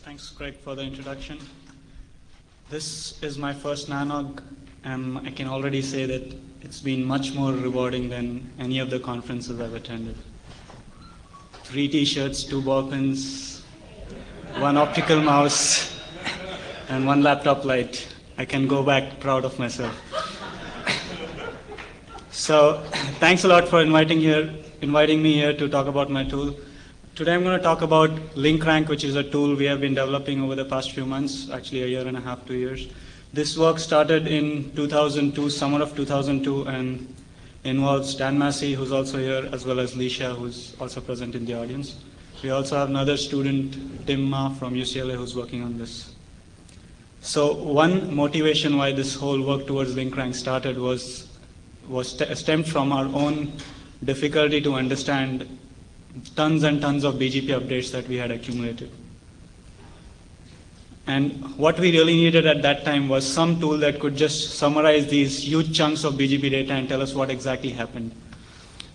Thanks, Craig, for the introduction. This is my first NANOG, and I can already say that it's been much more rewarding than any of the conferences I've attended. 3 t-shirts, 2 ball pens, 1 optical mouse, and 1 laptop light. I can go back proud of myself. So thanks a lot for inviting me here to talk about my tool. Today I'm going to talk about LinkRank, which is a tool we have been developing over the past few months, actually a year and a half, 2 years. This work started in 2002, summer of 2002, and involves Dan Massey, who's also here, as well as Lisha, who's also present in the audience. We also have another student, Tim Ma from UCLA, who's working on this. So one motivation why this whole work towards LinkRank started stemmed from our own difficulty to understand tons and tons of BGP updates that we had accumulated. And what we really needed at that time was some tool that could just summarize these huge chunks of BGP data and tell us what exactly happened.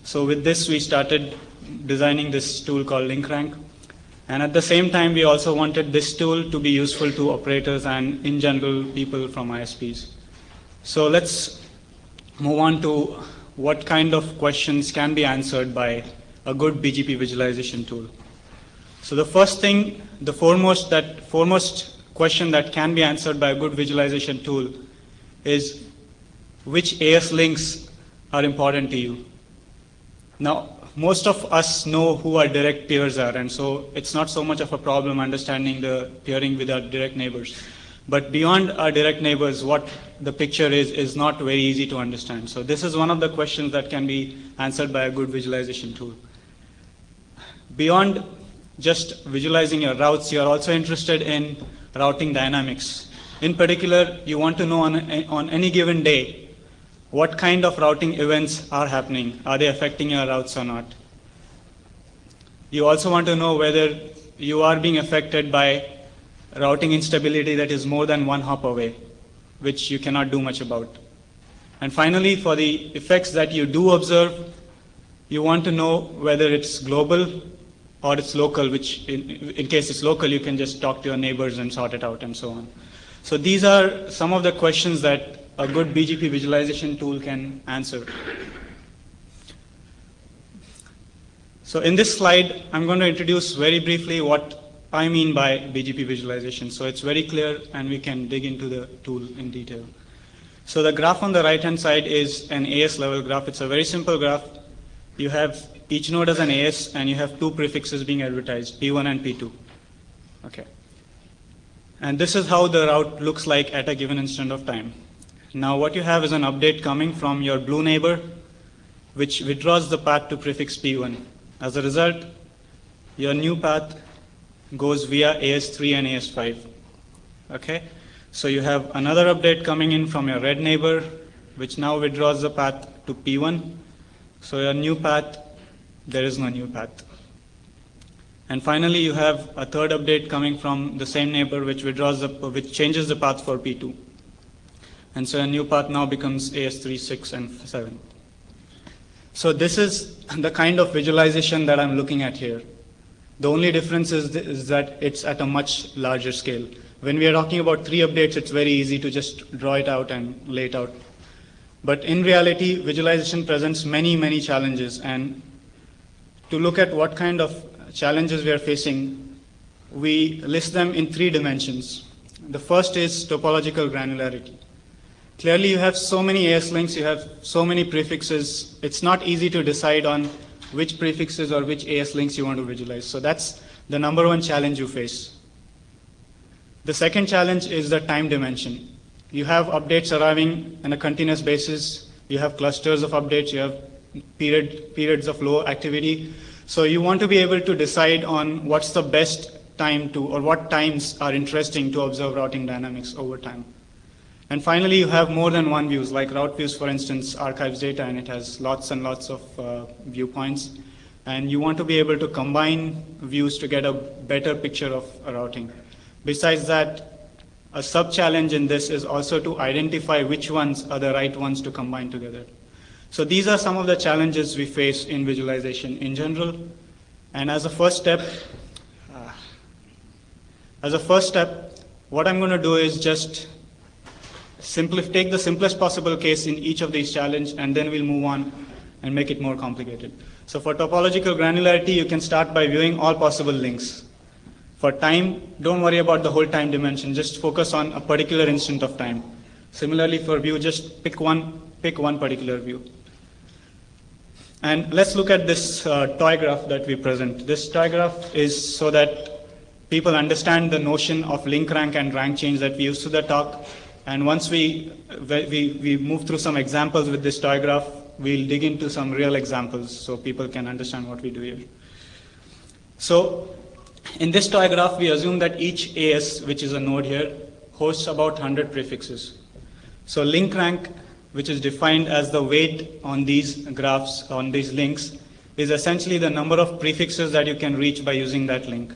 So with this, we started designing this tool called LinkRank. And at the same time, we also wanted this tool to be useful to operators and, in general, people from ISPs. So let's move on to what kind of questions can be answered by a good BGP visualization tool. So the foremost question that can be answered by a good visualization tool is which AS links are important to you. Now, most of us know who our direct peers are, and so it's not so much of a problem understanding the peering with our direct neighbors. But beyond our direct neighbors, what the picture is not very easy to understand. So this is one of the questions that can be answered by a good visualization tool. Beyond just visualizing your routes, you're also interested in routing dynamics. In particular, you want to know on any given day what kind of routing events are happening. Are they affecting your routes or not? You also want to know whether you are being affected by routing instability that is more than 1 hop away, which you cannot do much about. And finally, for the effects that you do observe, you want to know whether it's global or it's local, which in case it's local, you can just talk to your neighbors and sort it out and so on. So these are some of the questions that a good BGP visualization tool can answer. So in this slide, I'm going to introduce very briefly what I mean by BGP visualization. So it's very clear and we can dig into the tool in detail. So the graph on the right-hand side is an AS level graph. It's a very simple graph. You have each node as an AS, and you have 2 prefixes being advertised, P1 and P2. Okay. And this is how the route looks like at a given instant of time. Now what you have is an update coming from your blue neighbor, which withdraws the path to prefix P1. As a result, your new path goes via AS3 and AS5. Okay? So you have another update coming in from your red neighbor, which now withdraws the path to P1. So your new path, there is no new path. And finally, you have a third update coming from the same neighbor, which changes the path for P2. And so a new path now becomes AS3, 6, and 7. So this is the kind of visualization that I'm looking at here. The only difference is that it's at a much larger scale. When we are talking about 3 updates, it's very easy to just draw it out and lay it out. But in reality, visualization presents many, many challenges. And to look at what kind of challenges we are facing, we list them in 3 dimensions. The first is topological granularity. Clearly, you have so many AS links, you have so many prefixes. It's not easy to decide on which prefixes or which AS links you want to visualize. So that's the number 1 challenge you face. The second challenge is the time dimension. You have updates arriving on a continuous basis. You have clusters of updates. You have periods of low activity. So you want to be able to decide on what's the best time to, or what times are interesting to observe routing dynamics over time. And finally, you have more than 1 views, like route views, for instance, archives data, and it has lots and lots of viewpoints. And you want to be able to combine views to get a better picture of routing. Besides that, a sub-challenge in this is also to identify which ones are the right ones to combine together. So these are some of the challenges we face in visualization in general. And as a first step, As a first step, what I'm going to do is just take the simplest possible case in each of these challenges, and then we'll move on and make it more complicated. So for topological granularity, you can start by viewing all possible links. For time, don't worry about the whole time dimension, just focus on a particular instant of time. Similarly for view, just pick one particular view. And let's look at this toy graph that we present. This toy graph is so that people understand the notion of link rank and rank change that we use to the talk. And once we move through some examples with this toy graph, we'll dig into some real examples so people can understand what we do here. So in this toy graph, we assume that each AS, which is a node here, hosts about 100 prefixes. So link rank, which is defined as the weight on these graphs, on these links, is essentially the number of prefixes that you can reach by using that link.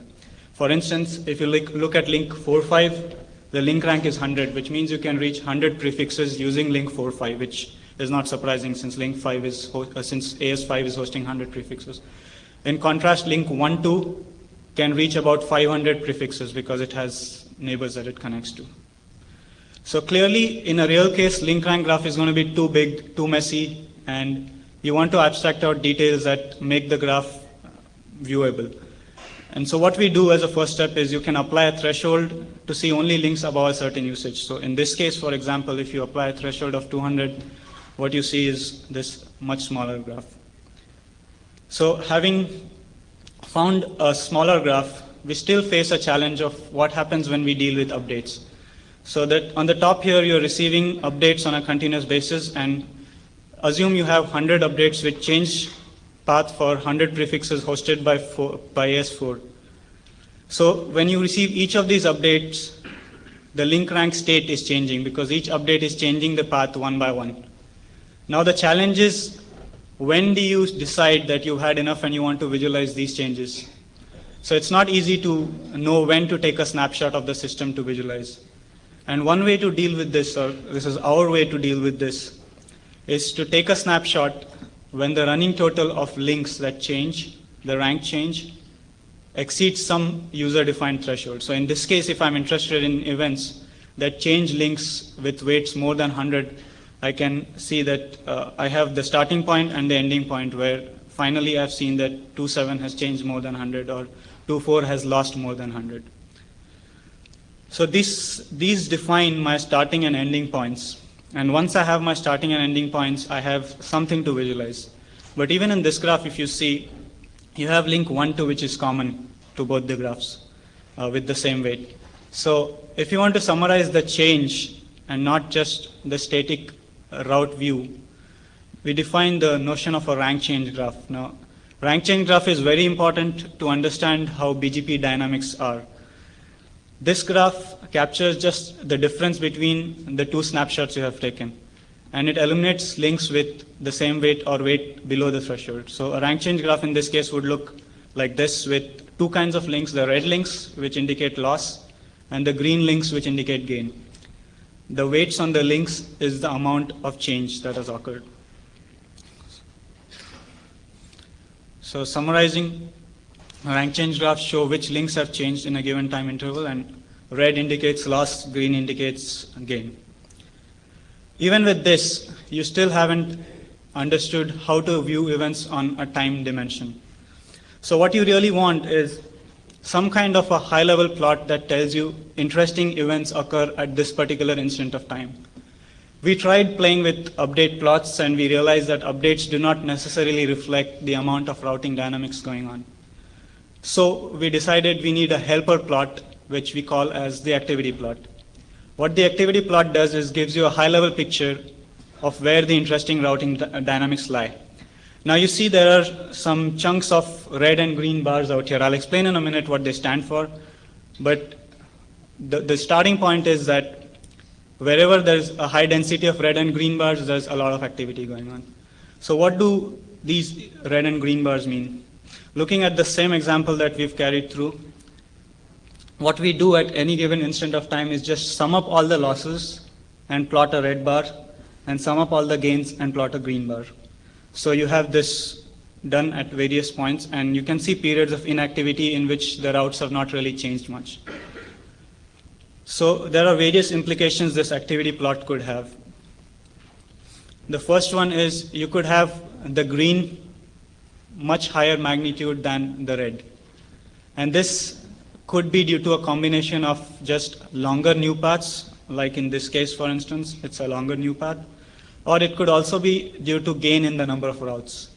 For instance, if you look at link 4.5, the link rank is 100, which means you can reach 100 prefixes using link 4.5, which is not surprising since link 5 is since AS5 is hosting 100 prefixes. In contrast, link 1.2 can reach about 500 prefixes because it has neighbors that it connects to. So clearly, in a real case, link rank graph is going to be too big, too messy, and you want to abstract out details that make the graph viewable. And so what we do as a first step is you can apply a threshold to see only links above a certain usage. So in this case, for example, if you apply a threshold of 200, what you see is this much smaller graph. So having found a smaller graph, we still face a challenge of what happens when we deal with updates. So that on the top here, you're receiving updates on a continuous basis, and assume you have 100 updates which change path for 100 prefixes hosted by AS4. So when you receive each of these updates, the link rank state is changing because each update is changing the path one by one. Now the challenge is, when do you decide that you've had enough and you want to visualize these changes? So it's not easy to know when to take a snapshot of the system to visualize. And one way to deal with this, or this is our way to deal with this, is to take a snapshot when the running total of links that change, the rank change, exceeds some user-defined threshold. So in this case, if I'm interested in events that change links with weights more than 100, I can see that I have the starting point and the ending point where finally I've seen that 2.7 has changed more than 100 or 2.4 has lost more than 100. So these define my starting and ending points. And once I have my starting and ending points, I have something to visualize. But even in this graph, if you see, you have link 1.2, which is common to both the graphs with the same weight. So if you want to summarize the change and not just the static route view, we define the notion of a rank change graph. Now, rank change graph is very important to understand how BGP dynamics are. This graph captures just the difference between the two snapshots you have taken, and it eliminates links with the same weight or weight below the threshold. So a rank change graph in this case would look like this with two kinds of links, the red links, which indicate loss, and the green links, which indicate gain. The weights on the links is the amount of change that has occurred. So summarizing, rank change graphs show which links have changed in a given time interval, and red indicates loss, green indicates gain. Even with this, you still haven't understood how to view events on a time dimension. So what you really want is some kind of a high-level plot that tells you interesting events occur at this particular instant of time. We tried playing with update plots, and we realized that updates do not necessarily reflect the amount of routing dynamics going on. So we decided we need a helper plot, which we call as the activity plot. What the activity plot does is gives you a high-level picture of where the interesting routing dynamics lie. Now you see there are some chunks of red and green bars out here. I'll explain in a minute what they stand for, but the starting point is that wherever there's a high density of red and green bars, there's a lot of activity going on. So what do these red and green bars mean? Looking at the same example that we've carried through, what we do at any given instant of time is just sum up all the losses and plot a red bar, and sum up all the gains and plot a green bar. So you have this done at various points, and you can see periods of inactivity in which the routes have not really changed much. So there are various implications this activity plot could have. The first one is you could have the green much higher magnitude than the red. And this could be due to a combination of just longer new paths, like in this case, for instance, it's a longer new path, or it could also be due to gain in the number of routes.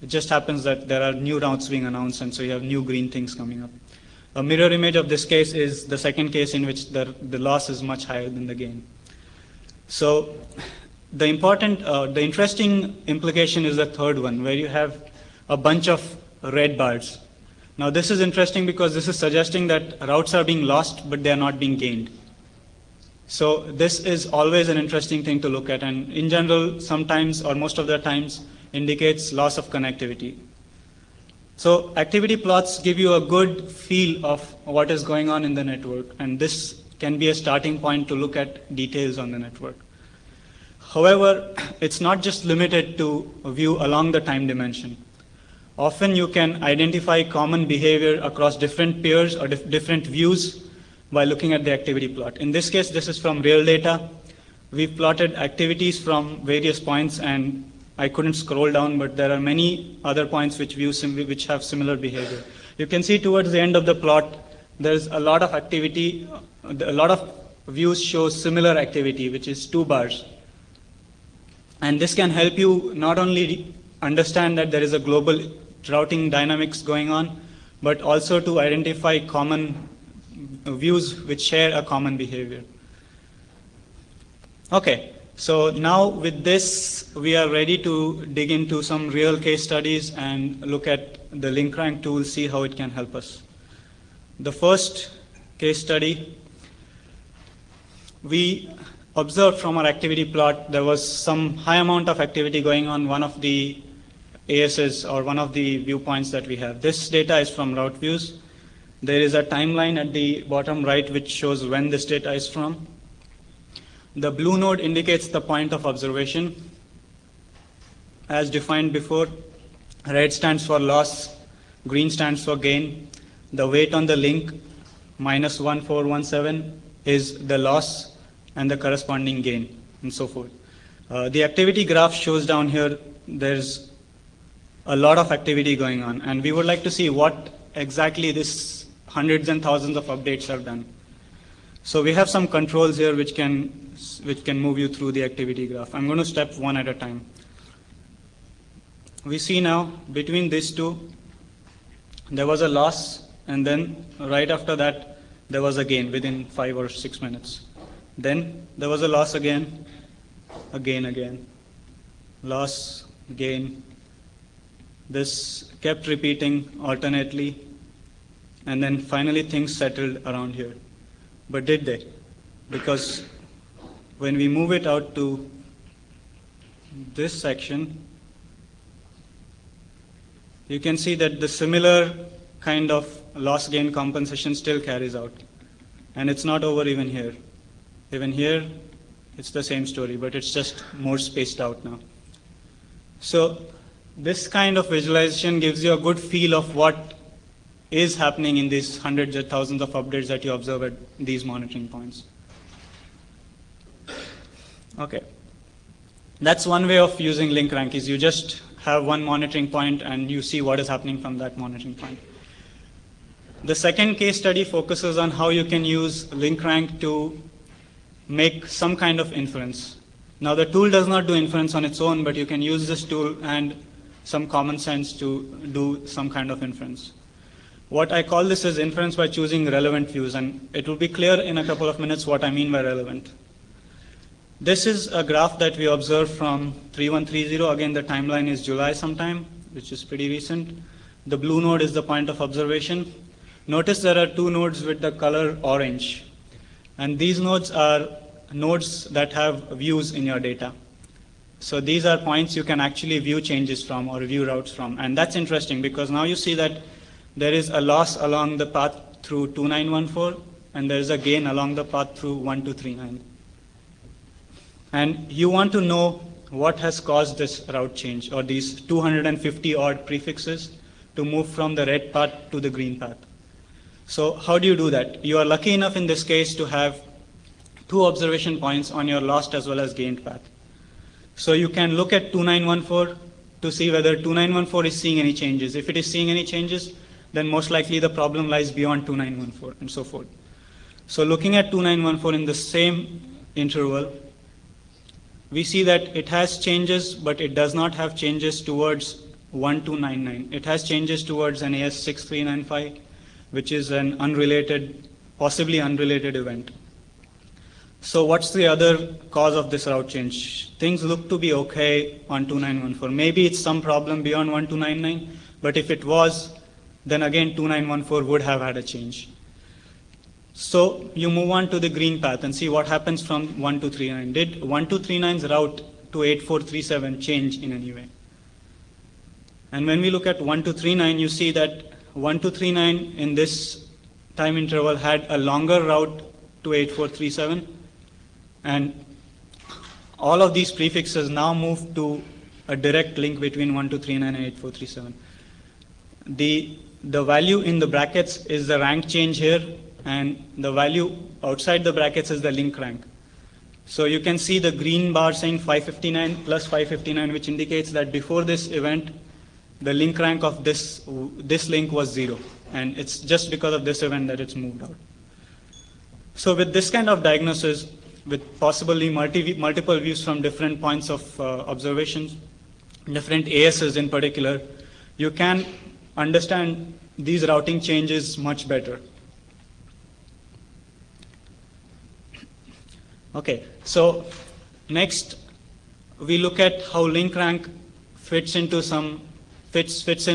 It just happens that there are new routes being announced, and so you have new green things coming up. A mirror image of this case is the second case in which the loss is much higher than the gain. So the interesting implication is the third one, where you have a bunch of red bars. Now this is interesting because this is suggesting that routes are being lost, but they are not being gained. So this is always an interesting thing to look at, and in general, sometimes or most of the times indicates loss of connectivity. So activity plots give you a good feel of what is going on in the network, and this can be a starting point to look at details on the network. However, it's not just limited to a view along the time dimension. Often you can identify common behavior across different peers or different views by looking at the activity plot. In this case, this is from real data. We've plotted activities from various points, and I couldn't scroll down, but there are many other points which have similar behavior. You can see towards the end of the plot, there's a lot of activity, a lot of views show similar activity, which is 2 bars. And this can help you not only understand that there is a global routing dynamics going on, but also to identify common views which share a common behavior. Okay, so now with this, we are ready to dig into some real case studies and look at the LinkRank tool, see how it can help us. The first case study, we observed from our activity plot there was some high amount of activity going on one of the ASs or one of the viewpoints that we have. This data is from route views. There is a timeline at the bottom right which shows when this data is from. The blue node indicates the point of observation. As defined before, red stands for loss, green stands for gain. The weight on the link, -1417, is the loss and the corresponding gain, and so forth. The activity graph shows down here there's a lot of activity going on, and we would like to see what exactly this hundreds and thousands of updates have done. So we have some controls here which can move you through the activity graph. I'm going to step one at a time. We see now between these two, there was a loss, and then right after that, there was a gain within 5 or 6 minutes. Then there was a loss again, a gain again, loss, gain. This kept repeating alternately, and then finally things settled around here. But did they? Because when we move it out to this section, you can see that the similar kind of loss gain compensation still carries out. And it's not over even here. Even here, it's the same story, but it's just more spaced out now. So this kind of visualization gives you a good feel of what is happening in these hundreds of thousands of updates that you observe at these monitoring points. Okay. That's one way of using LinkRank, is you just have one monitoring point and you see what is happening from that monitoring point. The second case study focuses on how you can use LinkRank to make some kind of inference. Now the tool does not do inference on its own, but you can use this tool and some common sense to do some kind of inference. What I call this is inference by choosing relevant views, and it will be clear in a couple of minutes what I mean by relevant. This is a graph that we observed from 3130. Again, the timeline is July sometime, which is pretty recent. The blue node is the point of observation. Notice there are 2 nodes with the color orange. And these nodes are nodes that have views in your data. So these are points you can actually view changes from or view routes from. And that's interesting because now you see that there is a loss along the path through 2914, and there is a gain along the path through 1239. And you want to know what has caused this route change, or these 250 odd prefixes to move from the red path to the green path. So how do you do that? You are lucky enough in this case to have 2 observation points on your lost as well as gained path. So you can look at 2914 to see whether 2914 is seeing any changes. If it is seeing any changes, then most likely the problem lies beyond 2914 and so forth. So looking at 2914 in the same interval, we see that it has changes, but it does not have changes towards 1299. It has changes towards an AS6395, which is an unrelated, possibly unrelated event. So what's the other cause of this route change? Things look to be okay on 2914. Maybe it's some problem beyond 1299, but if it was, then again 2914 would have had a change. So you move on to the green path and see what happens from 1239. Did 1239's route to 8437 change in any way? And when we look at 1239, you see that 1239 in this time interval had a longer route to 8437, and all of these prefixes now move to a direct link between 1239 and 8437. The value in the brackets is the rank change here, and the value outside the brackets is the link rank. So you can see the green bar saying 559 plus 559, which indicates that before this event, the link rank of this link was 0. And it's just because of this event that it's moved out. So with this kind of diagnosis, with possibly multiple views from different points of observations, different ASs in particular, you can understand these routing changes much better. Okay, so next we look at how LinkRank fits in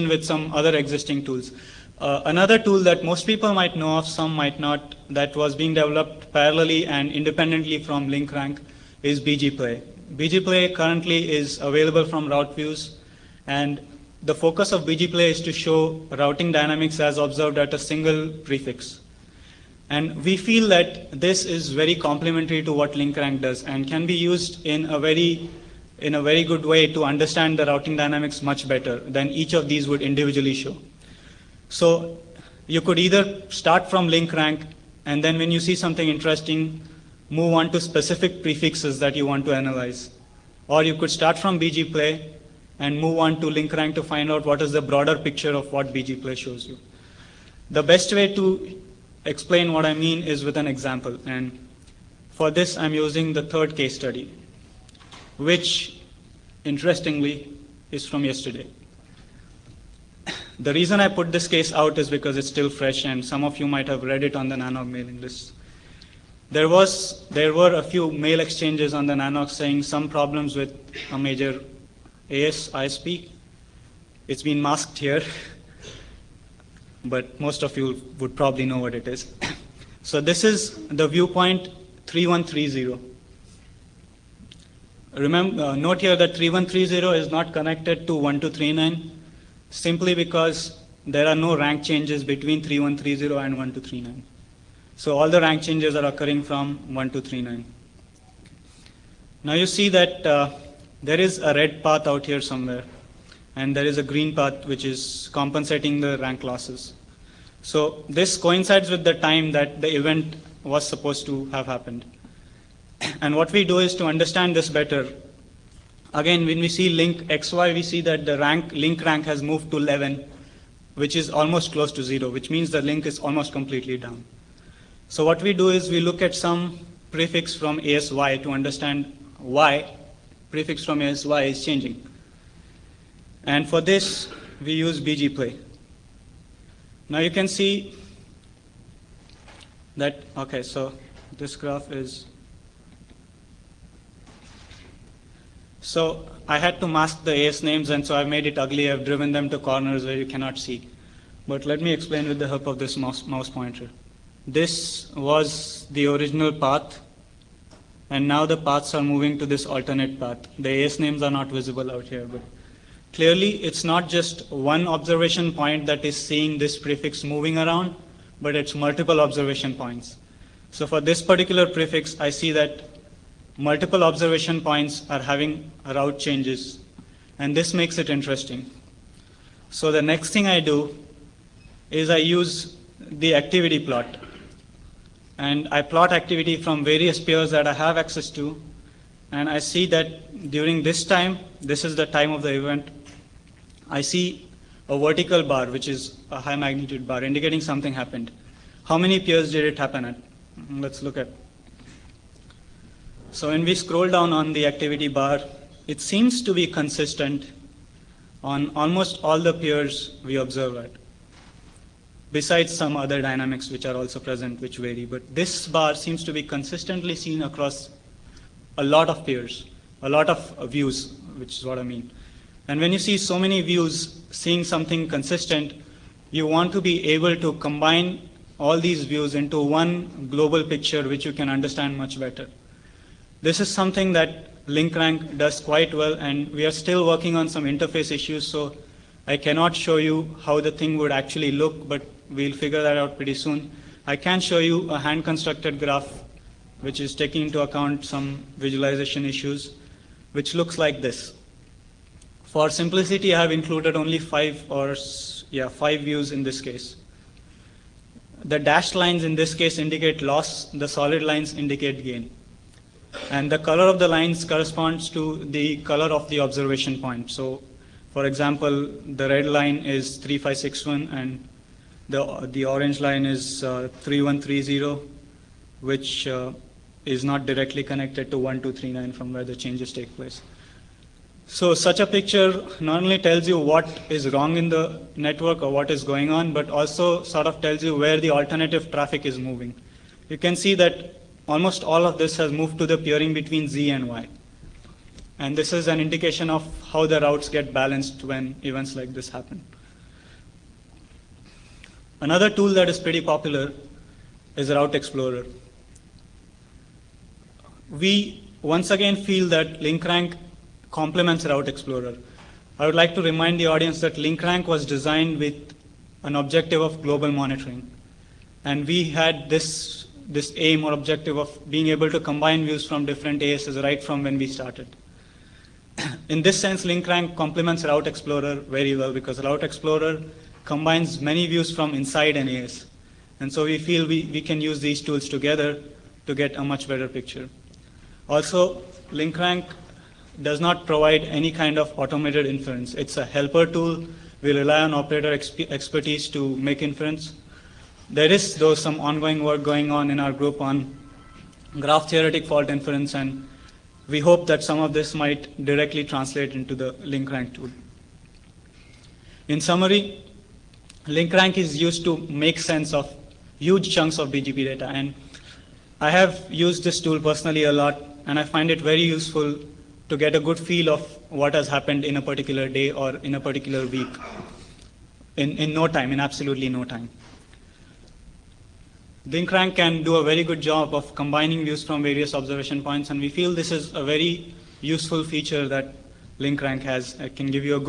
with some other existing tools. Another tool that most people might know of, some might not, that was being developed parallelly and independently from LinkRank is BGP. BGP currently is available from route views, and the focus of BGP is to show routing dynamics as observed at a single prefix. And we feel that this is very complementary to what LinkRank does and can be used in a very good way to understand the routing dynamics much better than each of these would individually show. So you could either start from LinkRank, and then when you see something interesting, move on to specific prefixes that you want to analyze. Or you could start from BGP and move on to LinkRank to find out what is the broader picture of what BGP shows you. The best way to explain what I mean is with an example. And for this, I'm using the third case study, which, interestingly, is from yesterday. The reason I put this case out is because it's still fresh, and some of you might have read it on the NANOG mailing list. There were a few mail exchanges on the NANOG saying some problems with a major ISP. It's been masked here, but most of you would probably know what it is. So this is the viewpoint 3130. Remember, note here that 3130 is not connected to 1239 simply because there are no rank changes between 3130 and 1239. So all the rank changes are occurring from 1239. Now you see that there is a red path out here somewhere, and there is a green path which is compensating the rank losses. So this coincides with the time that the event was supposed to have happened. And what we do is to understand this better. Again, when we see link XY, we see that the link rank has moved to 11, which is almost close to 0, which means the link is almost completely down. So what we do is we look at some prefix from ASY to understand why prefix from ASY is changing. And for this, we use BGP. Now you can see that, okay, so this graph is, so I had to mask the AS names, and so I've made it ugly. I've driven them to corners where you cannot see. But let me explain with the help of this mouse pointer. This was the original path, and now the paths are moving to this alternate path. The AS names are not visible out here, but clearly it's not just one observation point that is seeing this prefix moving around, but it's multiple observation points. So for this particular prefix, I see that multiple observation points are having route changes, and this makes it interesting. So the next thing I do is I use the activity plot. And I plot activity from various peers that I have access to. And I see that during this time, this is the time of the event, I see a vertical bar, which is a high magnitude bar, indicating something happened. How many peers did it happen at? Let's look at. So when we scroll down on the activity bar, it seems to be consistent on almost all the peers we observe at, besides some other dynamics which are also present, which vary. But this bar seems to be consistently seen across a lot of peers, a lot of views, which is what I mean. And when you see so many views seeing something consistent, you want to be able to combine all these views into one global picture which you can understand much better. This is something that LinkRank does quite well, and we are still working on some interface issues, so I cannot show you how the thing would actually look, but we'll figure that out pretty soon. I can show you a hand-constructed graph which is taking into account some visualization issues, which looks like this. For simplicity, I have included only five views in this case. The dashed lines in this case indicate loss, the solid lines indicate gain. And the color of the lines corresponds to the color of the observation point. So, for example, the red line is 3561 and the orange line is 3130, which is not directly connected to 1239 from where the changes take place. So such a picture not only tells you what is wrong in the network or what is going on, but also sort of tells you where the alternative traffic is moving. You can see that almost all of this has moved to the peering between Z and Y. And this is an indication of how the routes get balanced when events like this happen. Another tool that is pretty popular is Route Explorer. We once again feel that LinkRank complements Route Explorer. I would like to remind the audience that LinkRank was designed with an objective of global monitoring. And we had this aim or objective of being able to combine views from different ASs right from when we started. In this sense, LinkRank complements Route Explorer very well because Route Explorer combines many views from inside an AS. And so we feel we can use these tools together to get a much better picture. Also, LinkRank does not provide any kind of automated inference. It's a helper tool. We rely on operator expertise to make inference. There is, though, some ongoing work going on in our group on graph theoretic fault inference, and we hope that some of this might directly translate into the LinkRank tool. In summary, LinkRank is used to make sense of huge chunks of BGP data, and I have used this tool personally a lot, and I find it very useful to get a good feel of what has happened in a particular day or in a particular week in no time, in absolutely no time. LinkRank can do a very good job of combining views from various observation points, and we feel this is a very useful feature that LinkRank has. It can give you a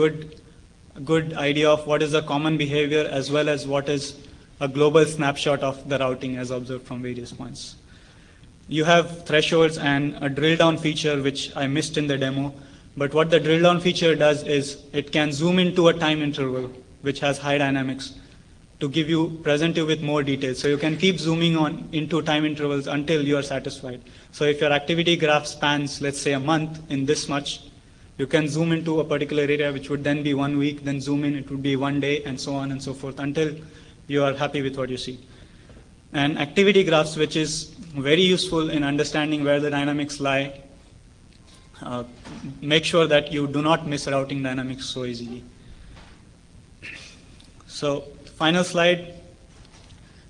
good idea of what is the common behavior as well as what is a global snapshot of the routing as observed from various points. You have thresholds and a drill down feature, which I missed in the demo. But what the drill down feature does is it can zoom into a time interval, which has high dynamics, to present you with more details. So you can keep zooming on into time intervals until you are satisfied. So if your activity graph spans, let's say, a month in this much, you can zoom into a particular area, which would then be 1 week, then zoom in, it would be 1 day, and so on and so forth, until you are happy with what you see. And activity graphs, which is very useful in understanding where the dynamics lie. Make sure that you do not miss routing dynamics so easily. So, final slide.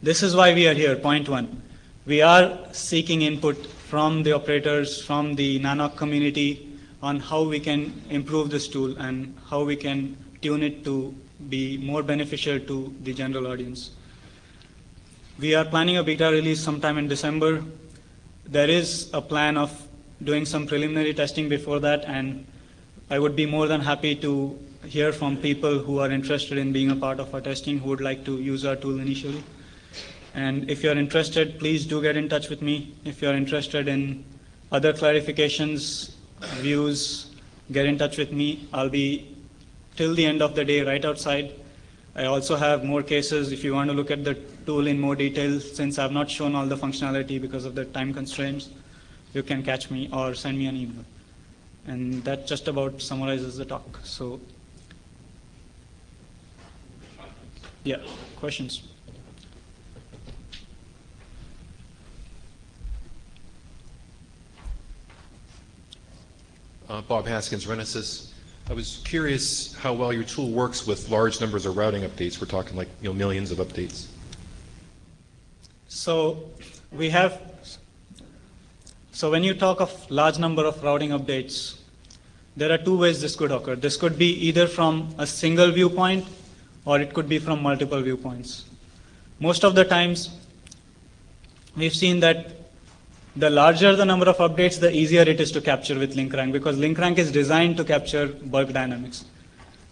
This is why we are here, point 1. We are seeking input from the operators, from the NANOG community on how we can improve this tool and how we can tune it to be more beneficial to the general audience. We are planning a beta release sometime in December. There is a plan of doing some preliminary testing before that, and I would be more than happy to hear from people who are interested in being a part of our testing, who would like to use our tool initially. And if you're interested, please do get in touch with me. If you're interested in other clarifications, views, get in touch with me. I'll be, till the end of the day, right outside. I also have more cases. If you want to look at the tool in more detail, since I've not shown all the functionality because of the time constraints, you can catch me or send me an email. And that just about summarizes the talk. So, yeah, questions? Bob Haskins, Renesas. I was curious how well your tool works with large numbers of routing updates. We're talking like millions of updates. So we have, so when you talk of large number of routing updates, there are two ways this could occur. This could be either from a single viewpoint or it could be from multiple viewpoints. Most of the times we've seen that the larger the number of updates, the easier it is to capture with LinkRank, because LinkRank is designed to capture bulk dynamics.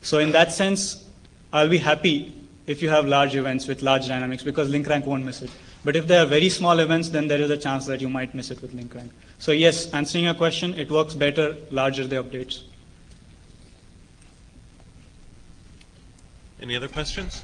So in that sense, I'll be happy if you have large events with large dynamics, because LinkRank won't miss it. But if they are very small events, then there is a chance that you might miss it with LinkRank. So yes, answering your question, it works better larger the updates. Any other questions?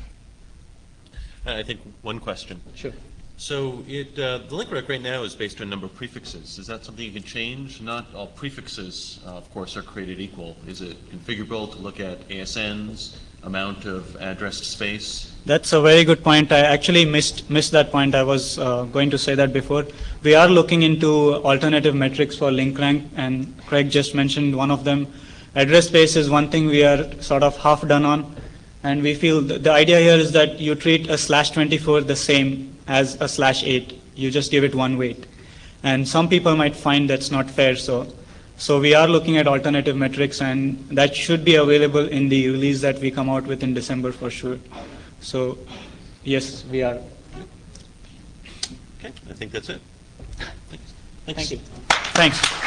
I think one question. Sure. So the LinkRank right now is based on a number of prefixes. Is that something you can change? Not all prefixes, of course, are created equal. Is it configurable to look at ASNs, amount of addressed space? That's a very good point. I actually missed that point. I was going to say that before. We are looking into alternative metrics for LinkRank, and Craig just mentioned one of them. Address space is one thing we are sort of half done on, and we feel the idea here is that you treat a /24 the same as a /8. You just give it one weight. And some people might find that's not fair, so we are looking at alternative metrics, and that should be available in the release that we come out with in December for sure. So yes, we are. Okay, I think that's it. Thanks. Thank you. Thanks.